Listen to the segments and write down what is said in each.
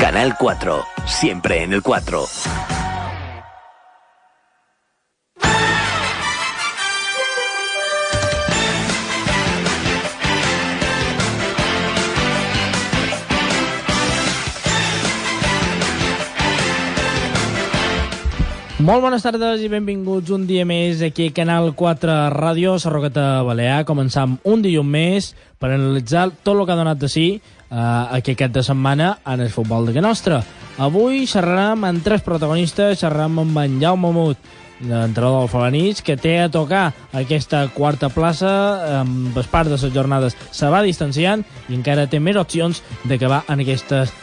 Canal 4, siempre en el 4. Molt bones tardes i benvinguts un dia més aquí a Canal 4 Ràdio, Sarroqueta Balear. Començam un dilluns més per analitzar tot el que ha donat de si aquest cap de setmana en el futbol de casa nostra. Avui xerrarem amb tres protagonistes, xerrarem amb en Jaume Mut, l'entrenador del Felanitx, que té a tocar aquesta quarta plaça. Amb les parts de les jornades se va distanciant i encara té més opcions d'acabar en aquestes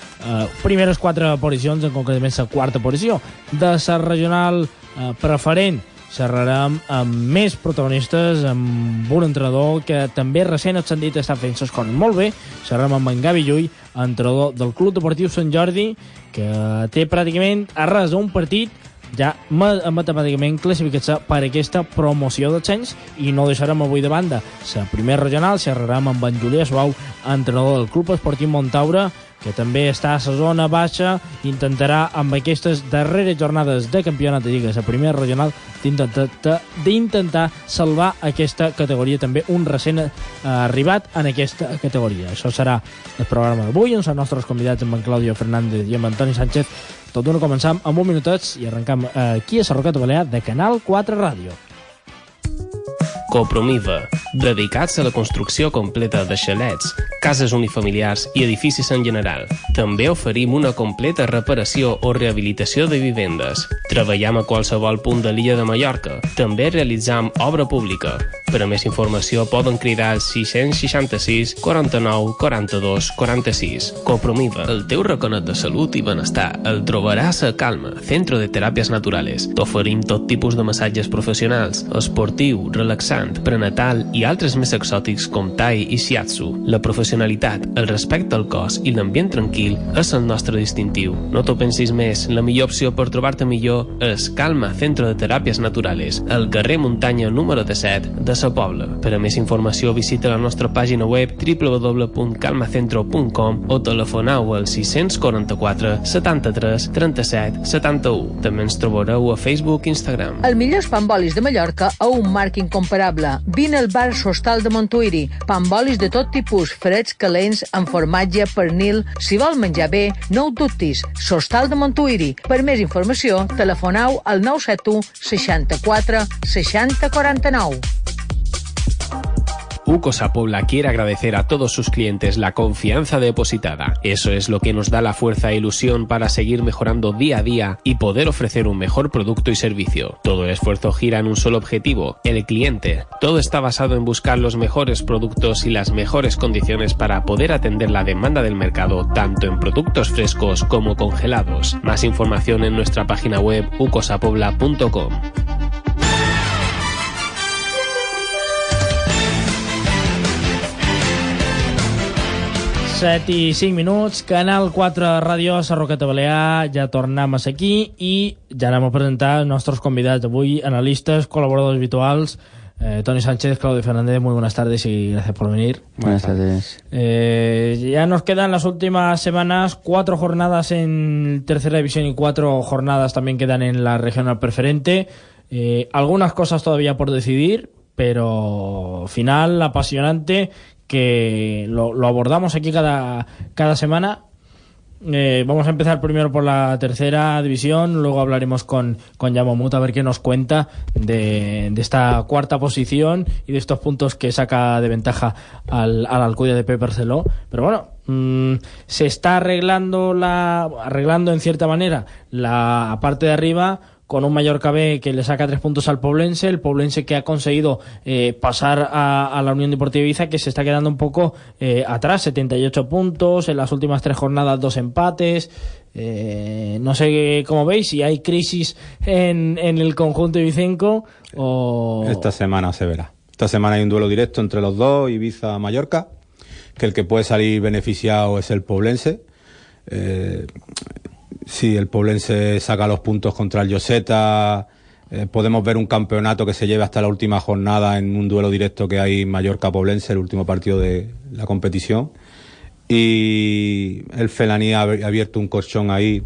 primeres quatre posicions, en concretament la quarta posició. De la regional preferent xerrarem amb més protagonistes, amb un entrenador que també recent ascendit està fent les coses molt bé. Xerrarem amb en Gavi Llull, entrenador del Club Deportiu Sant Jordi, que té pràcticament a res un partit ja matemàticament classificat per aquesta promoció d'ascens, i no deixarem avui de banda la primera regional. Xerrarem amb en Julià Suau, entrenador del Club Esportiu Montaure, que també està a la zona baixa. Intentarà amb aquestes darreres jornades de campionat de Lliga, la primera regional, d'intentar salvar aquesta categoria, també un recent arribat en aquesta categoria. Això serà el programa d'avui, amb els nostres convidats, amb en Claudio Fernández i amb Antoni Sánchez. Tot d'una començam amb un minutets i arrencam aquí a Sarroqueta Balear de Canal 4 Ràdio. Copromiva, dedicats a la construcció completa de xalets, cases unifamiliars i edificis en general. També oferim una completa reparació o rehabilitació de vivendes. Treballem a qualsevol punt de l'illa de Mallorca. També realitzam obra pública. Per a més informació poden cridar al 666 49 42 46. Copromiva, el teu raconet de salut i benestar el trobaràs a Calma, Centro de Teràpies Naturales. T'oferim tot tipus de massatges professionals, esportiu, relaxant, prenatal i altres més exòtics com Tai i Shiatsu. La professionalitat, el respecte al cos i l'ambient tranquil és el nostre distintiu. No t'ho pensis més, la millor opció per trobar-te millor és Calma Centro de Teràpies Naturales, al carrer Muntanya número 17 de Sa Pobla. Per a més informació visita la nostra pàgina web www.calmacentro.com o telefoneu al 644 73 37 71. També ens trobareu a Facebook i Instagram. Els millors panbolis de Mallorca a un marc incomparable. Vine al bar Sostal de Montuïri. Panbolis de tot tipus, freds, calents, amb formatge, pernil. Si vol menjar bé, no ho dubtis. Sostal de Montuïri. Per més informació, telefoneu al 971 64 60 49. UCO Sapobla quiere agradecer a todos sus clientes la confianza depositada. Eso es lo que nos da la fuerza e ilusión para seguir mejorando día a día y poder ofrecer un mejor producto y servicio. Todo el esfuerzo gira en un solo objetivo, el cliente. Todo está basado en buscar los mejores productos y las mejores condiciones para poder atender la demanda del mercado, tanto en productos frescos como congelados. Más información en nuestra página web ucosapobla.com. 7 i 5 minuts, Canal 4 Ràdio, Sarroqueta Balear. Ja tornem a ser aquí i ja anem a presentar els nostres convidats avui, analistes, colaboradors habituals. Toni Sánchez, Claudio Fernández, muy buenas tardes y gracias por venir. Buenas tardes. Ya nos quedan las últimas semanas 4 jornadas en tercera división y 4 jornadas también quedan en la regional preferente. Algunas cosas todavía por decidir, pero final apasionante que lo abordamos aquí cada semana. Vamos a empezar primero por la tercera división, luego hablaremos con Jaume Mut a ver qué nos cuenta de esta cuarta posición y de estos puntos que saca de ventaja al Alcudia de Pep Barceló. Pero bueno, se está arreglando en cierta manera la parte de arriba, con un Mallorca B que le saca 3 puntos al Poblense, el Poblense que ha conseguido pasar a la Unión Deportiva Ibiza, que se está quedando un poco atrás, 78 puntos, en las últimas 3 jornadas 2 empates. No sé cómo veis, si hay crisis en el conjunto ibicenco o... Esta semana se verá. Esta semana hay un duelo directo entre los dos, Ibiza-Mallorca, que el que puede salir beneficiado es el Poblense. Si el Poblense saca los puntos contra el Lloseta, podemos ver un campeonato que se lleve hasta la última jornada en un duelo directo que hay Mallorca-Poblense, el último partido de la competición. y el Felaní ha abierto un colchón ahí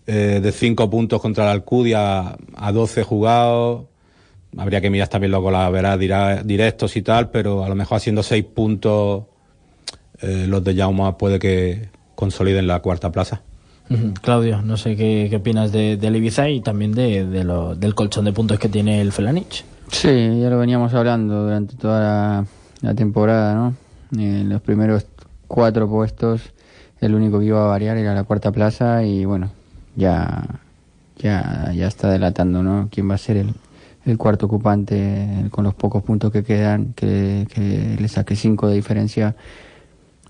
de 5 puntos contra la Alcudia a 12 jugados. Habría que mirar también luego la verás directos y tal, pero a lo mejor haciendo 6 puntos los de Jaume puede que consoliden la cuarta plaza. Claudio, no sé qué opinas del Ibiza y también del colchón de puntos que tiene el Felanich. Sí, ya lo veníamos hablando durante toda la temporada, ¿no? En los primeros 4 puestos, el único que iba a variar era la cuarta plaza y bueno, ya está delatando, ¿no? Quién va a ser el cuarto ocupante con los pocos puntos que quedan, que le saque 5 de diferencia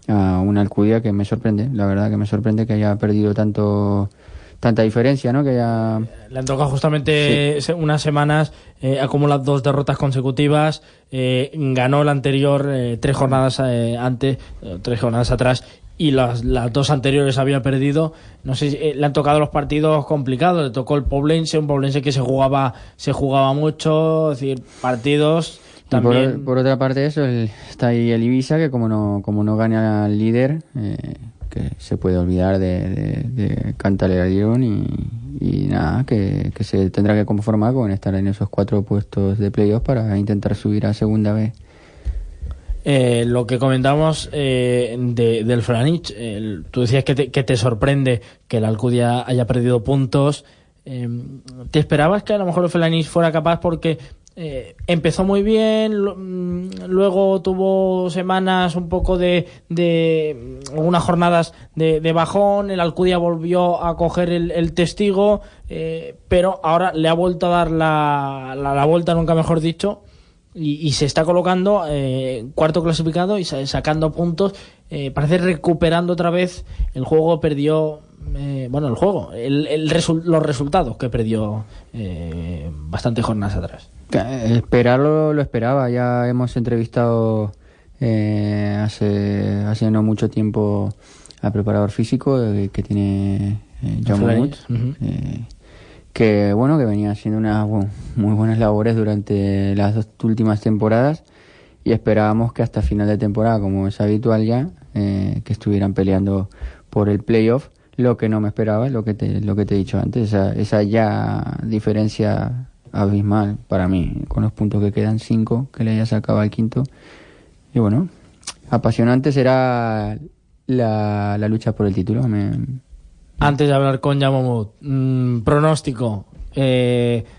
a una Alcudia que me sorprende, la verdad que me sorprende que haya perdido tanta diferencia, ¿no? Que ya le han tocado justamente unas semanas, acumula 2 derrotas consecutivas, ganó la anterior 3 jornadas antes, 3 jornadas atrás, y las 2 anteriores había perdido. No sé, le han tocado los partidos complicados. Le tocó el Poblense, un Poblense que se jugaba mucho, es decir, partidos también. Por otra parte eso, está ahí el Ibiza, que como no gana al líder, que se puede olvidar de Cantaleón y nada, que se tendrá que conformar con estar en esos 4 puestos de playoff para intentar subir a segunda vez. Lo que comentamos del Felanich, tú decías que te sorprende que el Alcudia haya perdido puntos. ¿Te esperabas que a lo mejor el Felanich fuera capaz? Porque empezó muy bien, luego tuvo semanas un poco de algunas jornadas de bajón, el Alcudia volvió a coger el testigo, pero ahora le ha vuelto a dar la vuelta, nunca mejor dicho, y se está colocando cuarto clasificado y sacando puntos, parece recuperando otra vez. El juego perdió, los resultados que perdió bastantes jornadas atrás. Esperarlo lo esperaba. Ya hemos entrevistado hace no mucho tiempo al preparador físico que tiene Jaume, que venía haciendo unas muy buenas labores durante las 2 últimas temporadas, y esperábamos que hasta final de temporada, como es habitual ya, que estuvieran peleando por el playoff. Lo que no me esperaba es lo que te he dicho antes, esa ya diferencia abismal para mí, con los puntos que quedan, 5 que le haya sacado al quinto. Y bueno, apasionante será la lucha por el título. Antes de hablar con Jaume, pronóstico,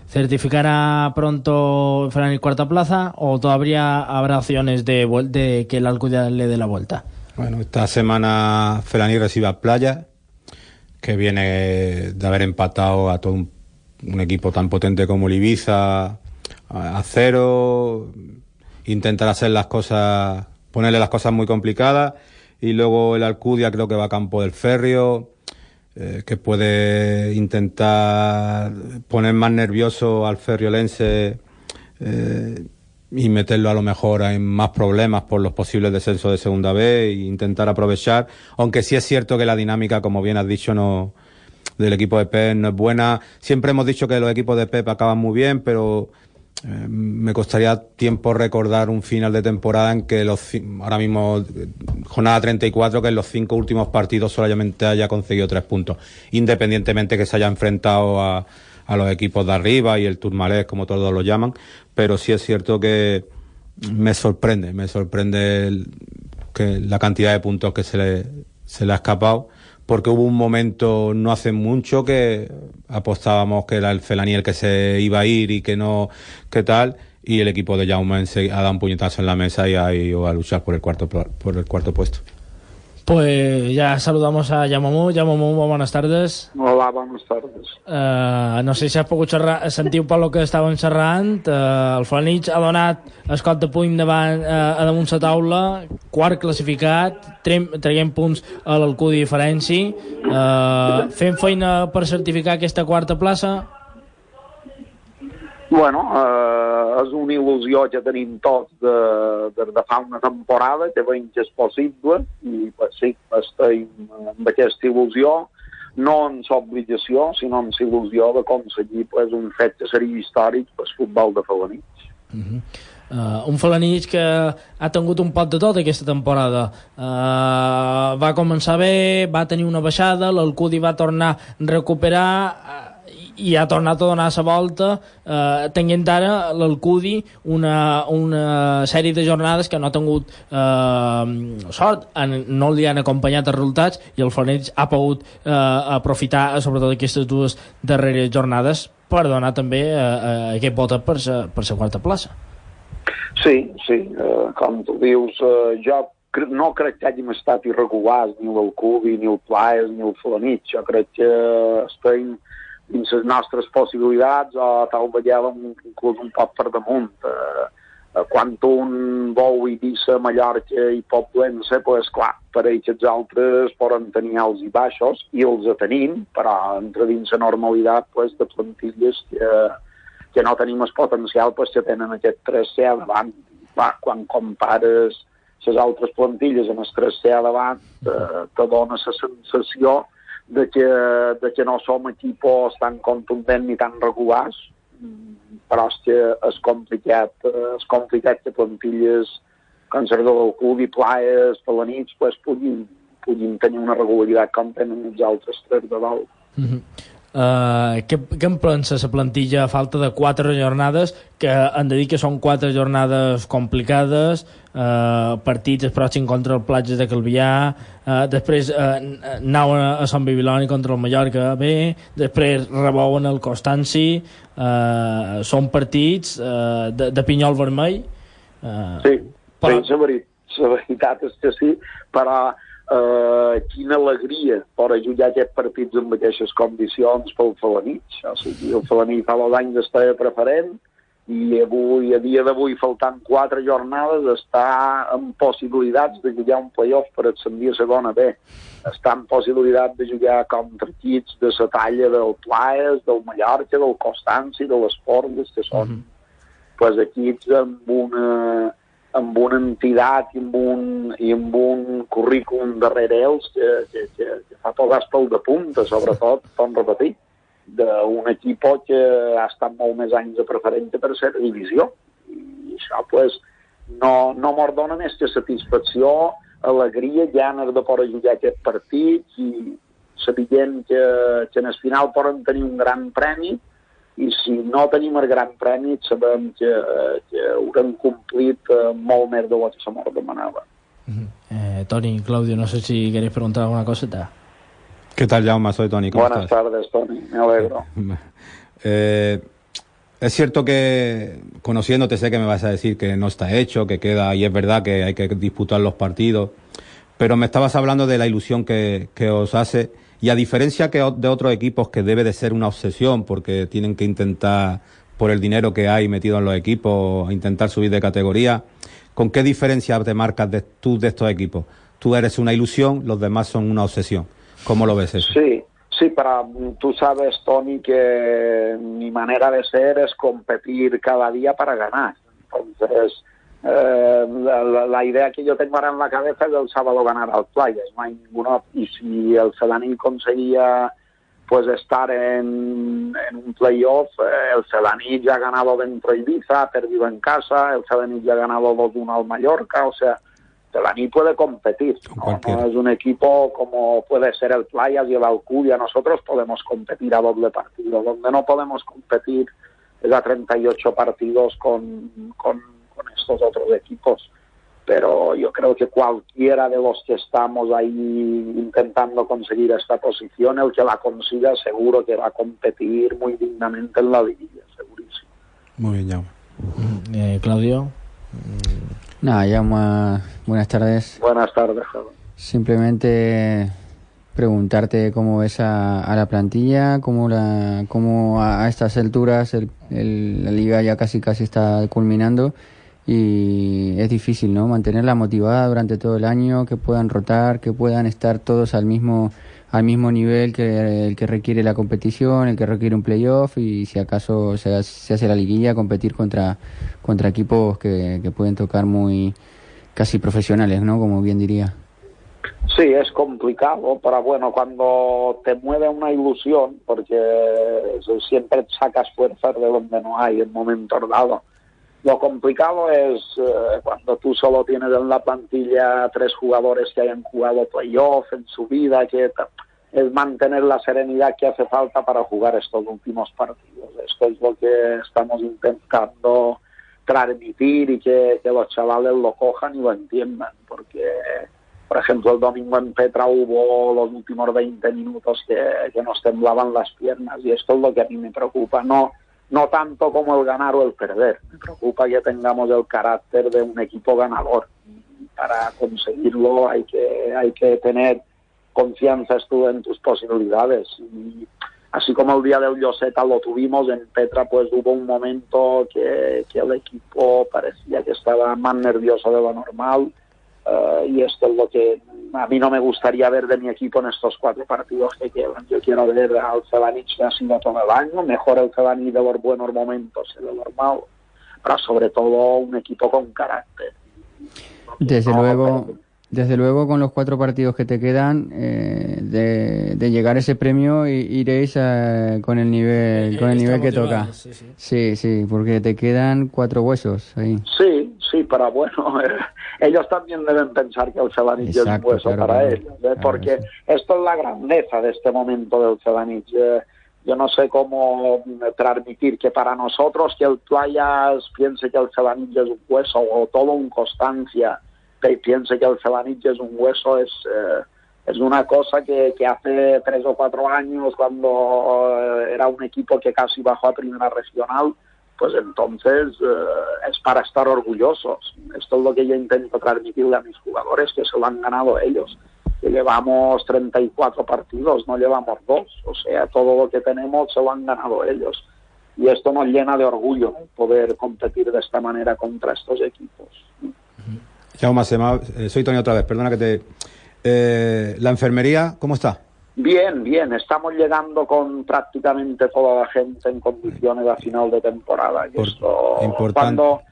¿certificará pronto Felanich cuarta plaza o todavía habrá opciones de que el Alcudia le dé la vuelta? Bueno, esta semana Felanich recibe a Playa, que viene de haber empatado a todo un equipo tan potente como el Ibiza a 0, intentar hacer ponerle las cosas muy complicadas, y luego el Alcudia creo que va a Campo del Ferrio, que puede intentar poner más nervioso al ferriolense y meterlo a lo mejor en más problemas por los posibles descensos de segunda B, e intentar aprovechar, aunque sí es cierto que la dinámica, como bien has dicho, del equipo de Pep no es buena. Siempre hemos dicho que los equipos de Pep acaban muy bien, pero me costaría tiempo recordar un final de temporada en que ahora mismo, jornada 34, que en los 5 últimos partidos solamente haya conseguido 3 puntos, independientemente que se haya enfrentado a los equipos de arriba y el Tourmalet, como todos lo llaman. Pero sí es cierto que me sorprende que la cantidad de puntos que se le ha escapado, porque hubo un momento no hace mucho que apostábamos que era el Felanich el que se iba a ir y que no, qué tal, y el equipo de Jaume ha dado un puñetazo en la mesa y ha ido a luchar por el cuarto puesto. Pues ya saludamos a Jaume. Jaume, buenas tardes. Hola, buenas tardes. No sé si has pogut sentir un poc el que estàvem xerrant. El Felanich ha donat escot de puny damunt la taula, quart classificat, traient punts a l'Alcúdia diferència, fent feina per certificar aquesta quarta plaça. Bueno, és una il·lusió que tenim tots de fa una temporada, que veiem que és possible, i pues, sí, estem amb aquesta il·lusió, no en l'obligació, sinó en la il·lusió d'aconseguir pues, un fet que seria històric pel futbol de Felanich. un Felanitx que ha tingut un pot de tot aquesta temporada. Va començar bé, va tenir una baixada, l'Alcudi va tornar a recuperar i ha tornat a donar la volta, tenint ara l'Alcudi una sèrie de jornades que no ha tingut sort, no li han acompanyat els resultats, i el Felanitx ha pogut aprofitar sobretot aquestes dues darreres jornades per donar també aquest vot per la quarta plaça. Sí, com tu dius, jo no crec que hàgim estat irregulars, ni l'Alcudi, ni el Plaes, ni el Felanitx. Jo crec que estem dins les nostres possibilitats, o tal vegada inclús un poc per damunt. Quan un Bou, Eivissa, Mallorca i Poblense, pues, clar, per ells els altres poden tenir alts i baixos, i els tenim, però entre dins la normalitat pues, de plantilles que no tenim el potencial pues, que tenen aquest 3C a davant. Clar, quan compares les altres plantilles amb el 3C a davant, te dona la sensació de que no som equipos tan contundents ni tan regulars, però és que és complicat que plantilles com ser del Club i Plaes, Felanitx, pues, puguin tenir una regularitat com tenen els altres tres de dalt. Què en pensa la plantilla a falta de 4 jornades, que han de dir que són 4 jornades complicades, partits el pròxim contra el Platges de Calvià, després anaven a Sant Bibiloni contra el Mallorca bé, després rebouen el Constanci, són partits de pinyol vermell. Sí, la veritat és que sí, però quina alegria per jugar aquests partits en aquestes condicions pel Felanitx. O sigui, el Felanitx fa 2 anys estava preferent i avui, a dia d'avui, faltant 4 jornades, està en possibilitats de jugar un play-off per ascendir a segona B. Està en possibilitat de jugar contra equips de la talla del Plaes, del Mallorca, del Constanci, de l'Esport, que són pues, equips amb una entitat i amb un currículum darrere ells que fa posar pel de punta, sobretot, com repetir, d'un equip que ha estat molt més anys de preferent per ser divisió. I això, pues, no mos dona més que satisfacció, alegria, ganes de poder jugar aquest partit i sabent que en el final poden tenir un gran premi, i si no tenim el gran premi sabem que haurem complit molt més de lo que se mos demanava. Toni, Claudio, no sé si queréis preguntar alguna cosa. ¿Qué tal, Jaume? Soy Toni. Buenas tardes, Toni. Me alegro. Es cierto que, conociéndote, sé que me vas a decir que no está hecho, que queda, y es verdad que hay que disputar los partidos, pero me estabas hablando de la ilusión que os hace. Y a diferencia de otros equipos que debe de ser una obsesión porque tienen que intentar, por el dinero que hay metido en los equipos, intentar subir de categoría, ¿con qué diferencia te marcas tú de estos equipos? Tú eres una ilusión, los demás son una obsesión. ¿Cómo lo ves eso? Sí, pero tú sabes, Toni, que mi manera de ser es competir cada día para ganar. Entonces, la idea que yo tengo ahora en la cabeza es el sábado ganar al Playas, no hay ninguna, y si el Felanitx conseguía pues estar en un playoff, el Felanitx ya ha ganado dentro de Ibiza, ha perdido en casa, el Felanitx ya ha ganado 2-1 al Mallorca, o sea, Felanitx puede competir, no es un equipo como puede ser el Playas y el Alcudia. Nosotros podemos competir a doble partido, donde no podemos competir es a 38 partidos con estos otros equipos, pero yo creo que cualquiera de los que estamos ahí intentando conseguir esta posición, el que la consiga seguro que va a competir muy dignamente en la liguilla, segurísimo. Muy bien, Jaume. Claudio. Nada, Jaume, buenas tardes. Buenas tardes, Jaume. Simplemente preguntarte cómo ves a la plantilla, cómo a estas alturas la liga ya casi está culminando. Y es difícil, ¿no?, mantenerla motivada durante todo el año, que puedan rotar, que puedan estar todos al mismo nivel que el que requiere la competición, el que requiere un playoff, y si acaso se hace la liguilla, competir contra equipos que pueden tocar muy casi profesionales, ¿no?, como bien diría. Sí, es complicado, pero bueno, cuando te mueve una ilusión, porque siempre sacas fuerzas de donde no hay en momentos dados. Lo complicado es cuando tú solo tienes en la plantilla 3 jugadores que hayan jugado playoff en su vida, es mantener la serenidad que hace falta para jugar estos últimos partidos. Esto es lo que estamos intentando transmitir y que los chavales lo cojan y lo entiendan, porque, por ejemplo, el domingo en Petra hubo los últimos 20 minutos que nos temblaban las piernas, y esto es lo que a mí me preocupa, no tanto como el ganar o el perder. Me preocupa que tengamos el carácter de un equipo ganador. Para conseguirlo hay que tener confianza en tus posibilidades. Y así como el día del Lloseta lo tuvimos, en Petra pues hubo un momento que el equipo parecía que estaba más nervioso de lo normal, y esto es lo que a mí no me gustaría ver de mi equipo en estos 4 partidos que quedan. Yo quiero ver al Felanitx que ha sido todo el año, mejor el Felanitx de los buenos momentos de lo normal, pero sobre todo un equipo con carácter. Desde luego con los 4 partidos que te quedan, de llegar a ese premio iréis con el nivel que toca. Sí, porque te quedan 4 huesos ahí. Sí, pero bueno, ellos también deben pensar que el Felanitx es un hueso para ellos, porque esto es la grandeza de este momento del Felanitx. Yo no sé cómo transmitir que para nosotros que el Playas piense que el Felanitx es un hueso, o todo un Constancia y piense que el Felanitx es un hueso, es una cosa que hace 3 o 4 años, cuando era un equipo que casi bajó a primera regional, pues entonces es para estar orgullosos. Esto es lo que yo intento transmitirle a mis jugadores, que se lo han ganado ellos, que llevamos 34 partidos, no llevamos 2, o sea, todo lo que tenemos se lo han ganado ellos, y esto nos llena de orgullo poder competir de esta manera contra estos equipos. Jaume, soy Toni otra vez, perdona que te... ¿La enfermería cómo está? Bien, estamos llegando con prácticamente toda la gente en condiciones a final de temporada. Cuando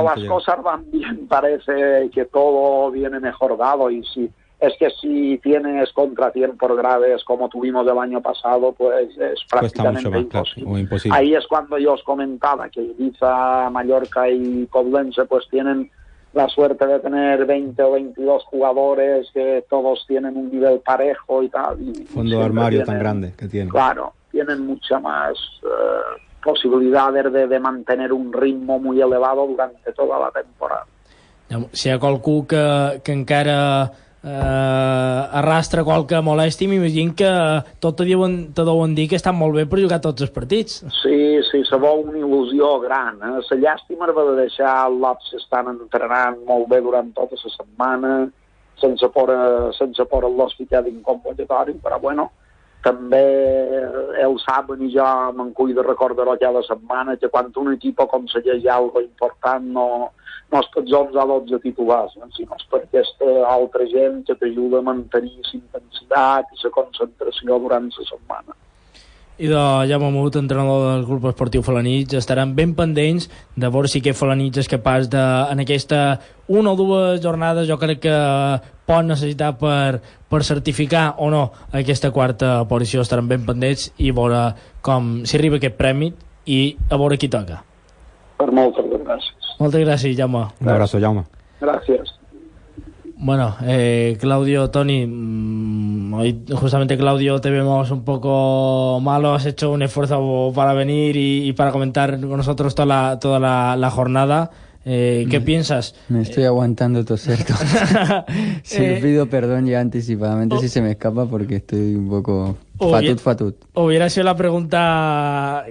las cosas van bien parece que todo viene mejor dado, y si tienes contratiempos graves como tuvimos el año pasado, pues es prácticamente imposible. Ahí es cuando yo os comentaba que Ibiza, Mallorca y Coblense pues tienen la suerte de tener 20 o 22 jugadores que todos tienen un nivel parejo y tal. Fondo de armario tan grande que tienen. Claro, tienen mucha más possibilitats de mantenir un ritme muy elevado durante tota la temporada. Si hi ha qualcú que encara arrastra qualque molèstia, m'imagino que tot te deuen dir que estan molt bé per jugar tots els partits. Sí, se veu una il·lusió gran. La llàstima va de deixar el Lots estan entrenant molt bé durant tota la setmana, sense poder-los ficar d'inconvocatori, però bueno, també ells saben, i jo me'n cuido de recordar-ho cada setmana, que quan un equip aconsegueix alguna important no és per 11 o 12 titulars, sinó és per aquesta altra gent que t'ajuda a mantenir la intensitat i la concentració durant la setmana. I de Jaume Mut, entrenador del Club Esportiu Felanitx, estaran ben pendents de veure si aquest Felanitx és capaç de, en aquesta 1 o 2 jornades, jo crec que pot necessitar per certificar o no aquesta quarta posició. Estaran ben pendents i veure com si arriba aquest premi i a veure qui toca. Per moltes gràcies. Moltes gràcies, Jaume. Un abrazo, Jaume. Gracias. Bueno, Claudio, Toni, hoy justamente Claudio te vemos un poco malo, has hecho un esfuerzo para venir y para comentar con nosotros toda la jornada. ¿Qué piensas? Me estoy aguantando toser. Pido perdón ya anticipadamente si se me escapa, porque estoy un poco fatut. Hubiera sido la pregunta,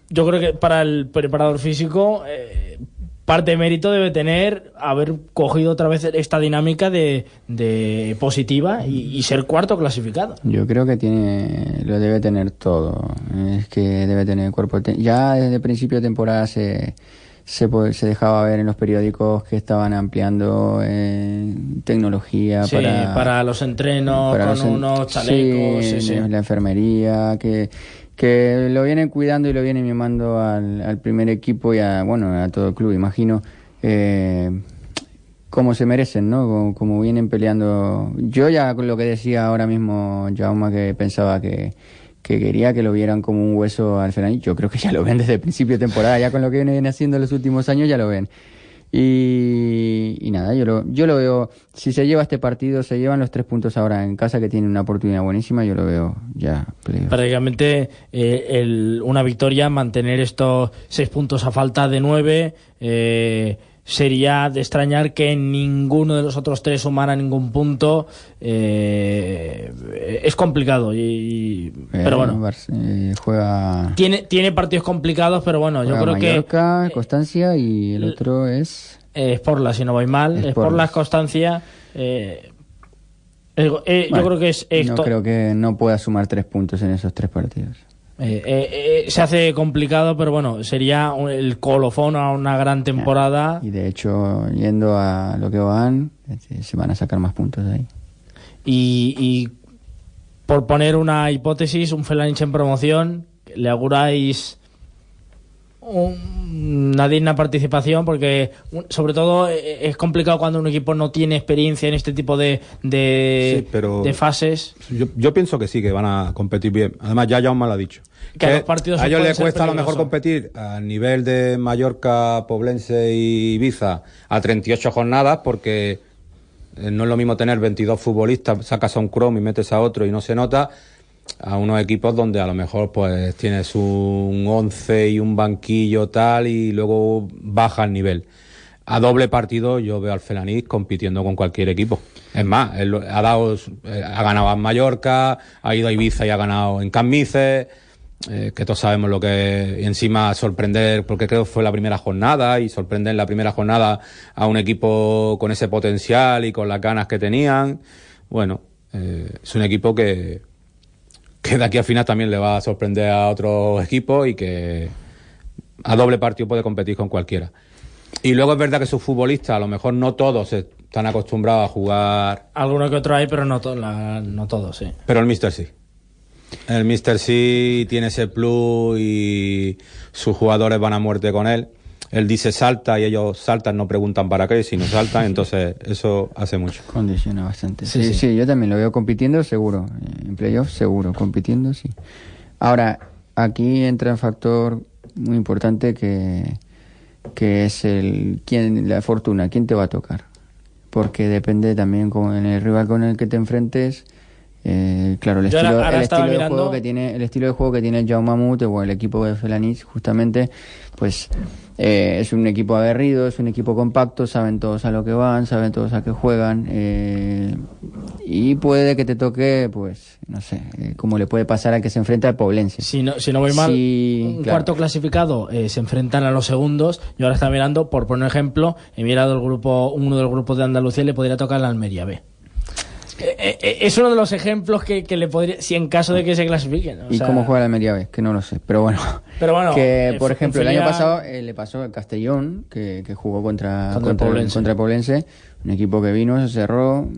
yo creo que para el preparador físico... parte de mérito debe tener haber cogido otra vez esta dinámica de positiva y ser cuarto clasificado. Yo creo que lo debe tener todo. Es que debe tener cuerpo. Ya desde el principio de temporada se dejaba ver en los periódicos que estaban ampliando tecnología para los entrenos, con unos chalecos. Sí. La enfermería, que lo vienen cuidando y lo vienen mimando al primer equipo y a todo el club, imagino, como se merecen, ¿no? Como vienen peleando. Yo ya con lo que decía ahora mismo Jaume, que pensaba que que quería que lo vieran como un hueso al Felanís. Yo creo que ya lo ven desde el principio de temporada, ya con lo que vienen haciendo en los últimos años ya lo ven. Y nada, yo lo veo, si se lleva este partido, se llevan los 3 puntos ahora en casa, que tiene una oportunidad buenísima, yo lo veo ya playoff. Prácticamente una victoria, mantener estos 6 puntos a falta de 9, sería de extrañar que ninguno de los otros 3 sumara ningún punto. Es complicado, pero bueno, juega... Tiene partidos complicados, pero bueno, yo creo Mallorca, Constancia, y el otro es... Sporla, si no voy mal. Sporla, Constancia... yo creo que es esto. No creo que no pueda sumar 3 puntos en esos 3 partidos. Se hace complicado, pero bueno, sería el colofón a una gran temporada. Y de hecho, yendo a lo que van, se van a sacar más puntos de ahí. Y por poner una hipótesis, un Felanich en promoción, ¿le auguráis una digna participación? Porque sobre todo es complicado cuando un equipo no tiene experiencia en este tipo de fases. Yo pienso que sí, que van a competir bien. Además, ya Jaume lo ha dicho. Que los partidos a ellos les cuesta a lo mejor competir a nivel de Mallorca, Poblense y Ibiza a 38 jornadas, porque no es lo mismo tener 22 futbolistas, sacas a un Chrome y metes a otro y no se nota, a unos equipos donde a lo mejor pues tienes un 11 y un banquillo tal y luego baja el nivel. A doble partido yo veo al Felanís compitiendo con cualquier equipo. Es más, él ha ganado en Mallorca, ha ido a Ibiza y ha ganado en Cammices, que todos sabemos lo que es, y encima sorprender, porque creo que fue la primera jornada, y sorprender en la primera jornada a un equipo con ese potencial y con las ganas que tenían. Bueno, es un equipo que de aquí al final también le va a sorprender a otros equipos y que a doble partido puede competir con cualquiera. Y luego es verdad que sus futbolistas, a lo mejor no todos están acostumbrados a jugar. Alguno que otro hay, pero no todos, sí. Pero el Míster sí. El Míster sí tiene ese plus y sus jugadores van a muerte con él. Él dice salta y ellos saltan, no preguntan para qué, sino saltan, entonces eso hace mucho. Condiciona bastante. Sí, yo también lo veo compitiendo seguro. En playoff seguro, compitiendo sí. Ahora, aquí entra un factor muy importante que es la fortuna, quién te va a tocar. Porque depende también con el rival con el que te enfrentes. Claro, el estilo de juego que tiene el Jaume Mamut o el equipo de Felanís, justamente, pues es un equipo aguerrido, es un equipo compacto, saben todos a lo que van, saben todos a qué juegan, y puede que te toque, pues, no sé, como le puede pasar al que se enfrenta al Poblense. Si no voy mal, cuarto clasificado se enfrentan a los segundos. Yo ahora estaba mirando, por poner ejemplo, he mirado uno de los grupos de Andalucía, le podría tocar la Almería B. Es uno de los ejemplos que le podría, si en caso de que se clasifiquen. ¿Y cómo juega la Almería B? Que no lo sé, pero bueno que por ejemplo el año pasado le pasó al Castellón, que jugó contra Poblense, un equipo que vino, se cerró,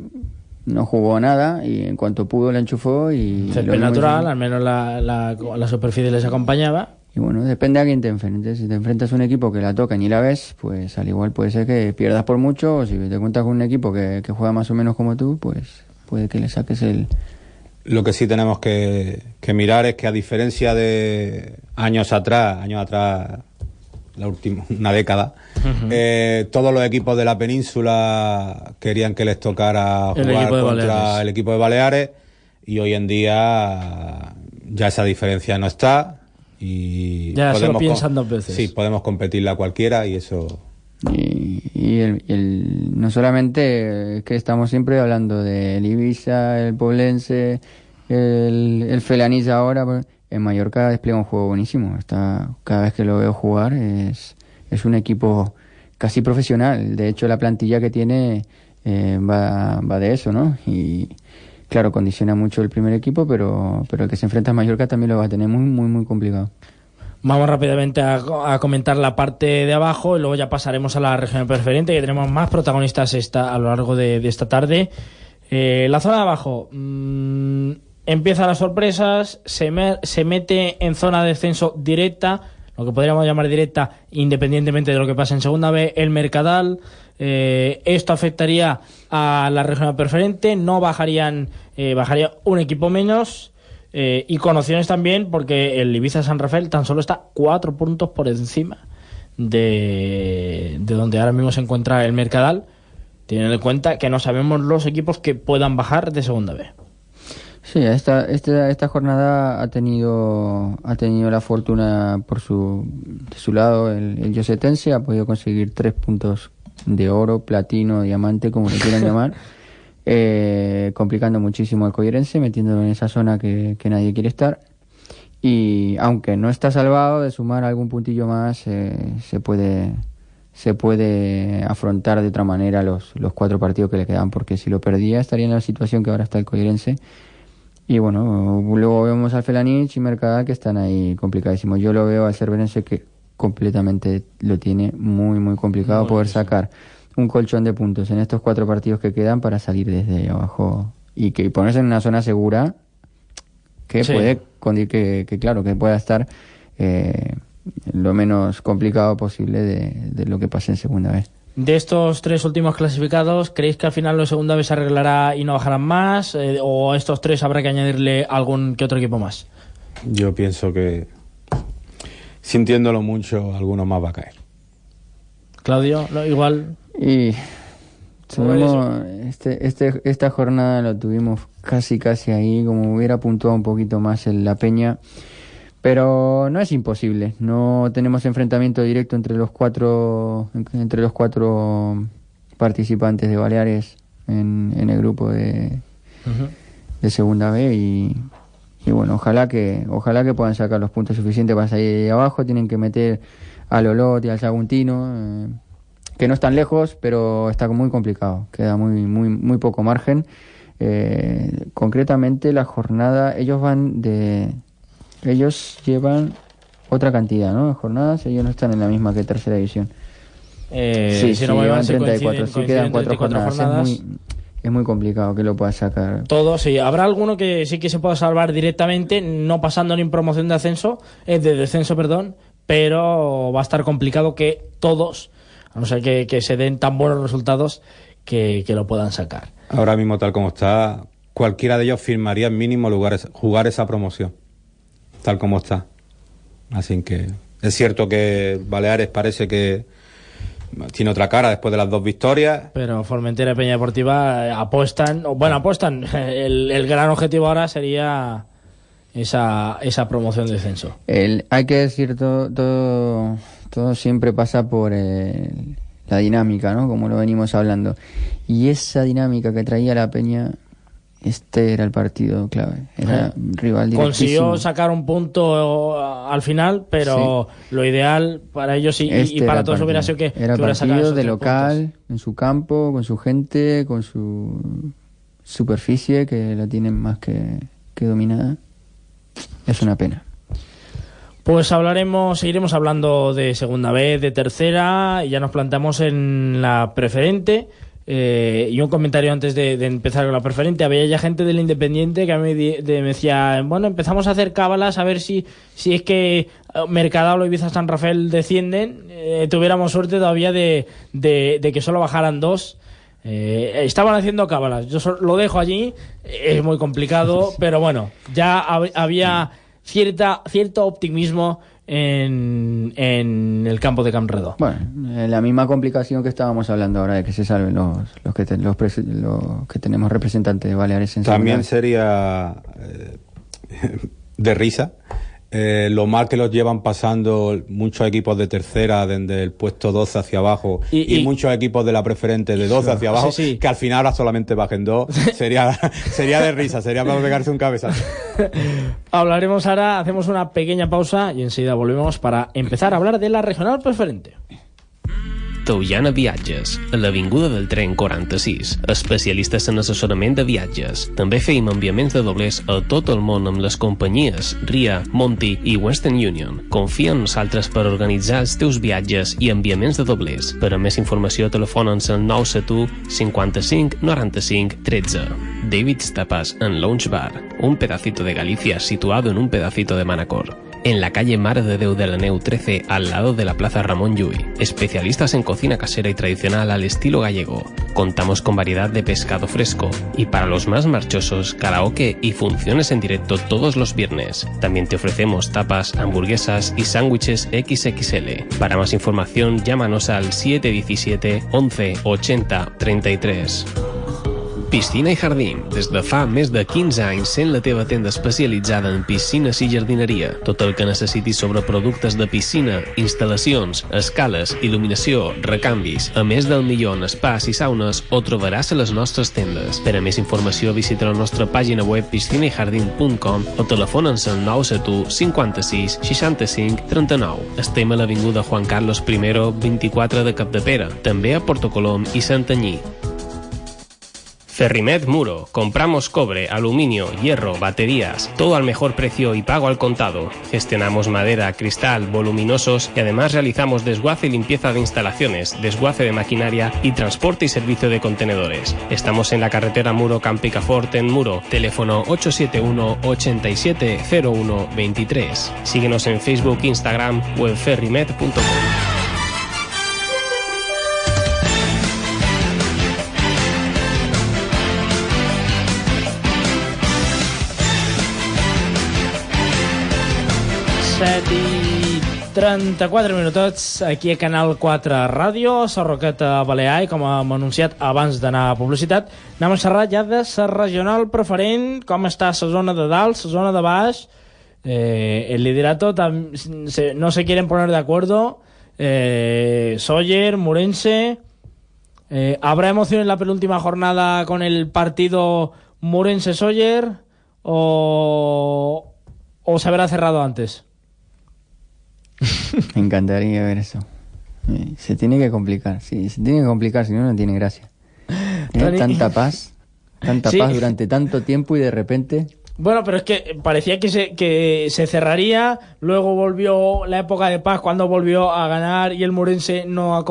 no jugó nada y en cuanto pudo le enchufó y césped natural, al menos la superficie les acompañaba. Y bueno, depende a quién te enfrentes. Si te enfrentas a un equipo que la toca y ni la ves, pues al igual puede ser que pierdas por mucho, o si te encuentras con un equipo que juega más o menos como tú, pues puede que le saques el... Lo que sí tenemos que mirar es que, a diferencia de años atrás, una década, todos los equipos de la península querían que les tocara jugar contra el equipo de Baleares, y hoy en día ya esa diferencia no está. Y ya se lo piensan 2 veces. Sí, podemos competirla cualquiera y eso. Y no solamente que estamos siempre hablando del Ibiza, el Poblense, el Felanís ahora, en Mallorca despliega un juego buenísimo. Cada vez que lo veo jugar es un equipo casi profesional. De hecho, la plantilla que tiene va de eso, ¿no? Y claro, condiciona mucho el primer equipo, pero el que se enfrenta a Mallorca también lo va a tener muy, muy, muy complicado. Vamos rápidamente a comentar la parte de abajo y luego ya pasaremos a la región preferente, que tenemos más protagonistas a lo largo de esta tarde. La zona de abajo, empiezan las sorpresas, se mete en zona de descenso directa, lo que podríamos llamar directa, independientemente de lo que pase en segunda B, el Mercadal. Esto afectaría a la región preferente, no bajaría un equipo menos. y con opciones también, porque el Ibiza San Rafael tan solo está 4 puntos por encima de donde ahora mismo se encuentra el Mercadal, teniendo en cuenta que no sabemos los equipos que puedan bajar de segunda B. Sí, esta jornada ha tenido la fortuna de su lado el Yosetense, ha podido conseguir 3 puntos de oro, platino, diamante, como le quieran llamar, complicando muchísimo al Coirense, metiéndolo en esa zona que nadie quiere estar. Y aunque no está salvado, de sumar algún puntillo más se puede afrontar de otra manera los 4 partidos que le quedan, porque si lo perdía estaría en la situación que ahora está el Coirense. Y bueno, luego vemos al Felanich y Mercadal, que están ahí complicadísimos. Yo lo veo al Cerverense, que completamente lo tiene muy muy complicado poder sacar un colchón de puntos en estos 4 partidos que quedan para salir desde ahí abajo y ponerse en una zona segura que puede que claro, que pueda estar lo menos complicado posible de lo que pase en segunda vez. De estos 3 últimos clasificados, ¿creéis que al final la segunda vez se arreglará y no bajarán más? ¿O a estos 3 habrá que añadirle algún que otro equipo más? Yo pienso que, sintiéndolo mucho, alguno más va a caer. Claudio, ¿no? Igual. Y tuvimos esta jornada lo tuvimos casi ahí, como hubiera puntuado un poquito más en la Peña. Pero no es imposible, no tenemos enfrentamiento directo entre los cuatro participantes de Baleares en el grupo de segunda B y bueno, ojalá que puedan sacar los puntos suficientes para salir de abajo. Tienen que meter al Olot y al Saguntino, que no están lejos, pero está muy complicado, queda muy poco margen. Concretamente la jornada, ellos llevan otra cantidad, ¿no? De jornadas, ellos no están en la misma que tercera división. Sí, no llevan 34, sí quedan 4 jornadas. Es muy complicado que lo pueda sacar. Todos, sí. Habrá alguno que sí que se pueda salvar directamente, no pasando ni en promoción de descenso, pero va a estar complicado que todos, a no ser que se den tan buenos resultados, que lo puedan sacar. Ahora mismo, tal como está, cualquiera de ellos firmaría en mínimo jugar esa promoción, tal como está. Así que es cierto que Baleares parece que tiene otra cara después de las 2 victorias. Pero Formentera y Peña Deportiva apuestan. El gran objetivo ahora sería esa promoción de descenso. Hay que decir, todo siempre pasa por la dinámica, ¿no? Como lo venimos hablando. Y esa dinámica que traía la Peña, este era el partido clave, era rival directísimo. Consiguió sacar un punto al final, pero sí, lo ideal para ellos y para todos hubiera sido que era hubiera partido sacado de local, puntos en su campo, con su gente, con su superficie, que la tienen más que dominada. Es una pena. Pues seguiremos hablando de segunda vez, de tercera, y ya nos plantamos en la preferente. Y un comentario antes de empezar con la preferente. Había ya gente del Independiente que a mí me decía, bueno, empezamos a hacer cábalas a ver si es que Mercadal o Ibiza San Rafael descienden, tuviéramos suerte todavía de que solo bajaran 2. Estaban haciendo cábalas, yo lo dejo allí, es muy complicado, pero bueno, ya había cierto optimismo en el campo de Campredó. Bueno, la misma complicación que estábamos hablando ahora de que se salven los que tenemos representantes de Baleares en también sería de risa lo mal que los llevan pasando muchos equipos de tercera desde el puesto 12 hacia abajo y muchos equipos de la preferente de 12 hacia abajo, sí. Que al final ahora solamente bajen 2. Sería de risa, sería para pegarse un cabezazo. Hablaremos ahora, hacemos una pequeña pausa y enseguida volvemos para empezar a hablar de la regional preferente. Teullana Viatges, a l'Avinguda del Tren 46, especialistes en assessorament de viatges. També feim enviaments de doblers a tot el món amb les companyies RIA, Monti i Western Union. Confia en nosaltres per organitzar els teus viatges i enviaments de doblers. Per a més informació, telefona'ns al 971 55 95 13. David's Tapas and Lounge Bar, un pedacito de Galicia situado en un pedacito de Manacor. En la calle Mare de Déu de la Neu 13, al lado de la Plaza Ramón Llull. Especialistas en cocina casera y tradicional al estilo gallego. Contamos con variedad de pescado fresco. Y para los más marchosos, karaoke y funciones en directo todos los viernes. También te ofrecemos tapas, hamburguesas y sándwiches XXL. Para más información, llámanos al 717 11 80 33. Piscina i Jardín. Des de fa més de 15 anys sent la teva tenda especialitzada en piscines i jardineria. Tot el que necessitis sobre productes de piscina, instal·lacions, escales, il·luminació, recanvis. A més del millor en spas i saunes, ho trobaràs a les nostres tendes. Per a més informació visita la nostra pàgina web piscinajardin.com o telefona'ns al 971 56 65 39. Estem a l'avinguda Juan Carlos I, 24 de Capdepera, també a Portocolom i Santanyí. Ferrimet Muro. Compramos cobre, aluminio, hierro, baterías, todo al mejor precio y pago al contado. Gestionamos madera, cristal, voluminosos y además realizamos desguace y limpieza de instalaciones, desguace de maquinaria y transporte y servicio de contenedores. Estamos en la carretera Muro Campicafort en Muro. Teléfono 871 87 01 23. Síguenos en Facebook, Instagram o en ferrimet.com. I 34 minutets aquí a Canal 4 Ràdio, Sarroqueta Balear, i com hem anunciat abans d'anar a publicitat, anem a xerrar ja de la regional preferent, com està la zona de dalt, la zona de baix, el liderato, no se quieren poner de acuerdo, Sóller, Murense, ¿habrá emoción en la penúltima jornada con el partido Murense-Sóller o se habrá cerrado antes? Me encantaría ver eso. Se tiene que complicar, sí, se tiene que complicar, si no, no tiene gracia. Tanta paz durante tanto tiempo y de repente... Bueno, pero es que parecía que se cerraría, luego volvió la época de paz cuando volvió a ganar y el Murense no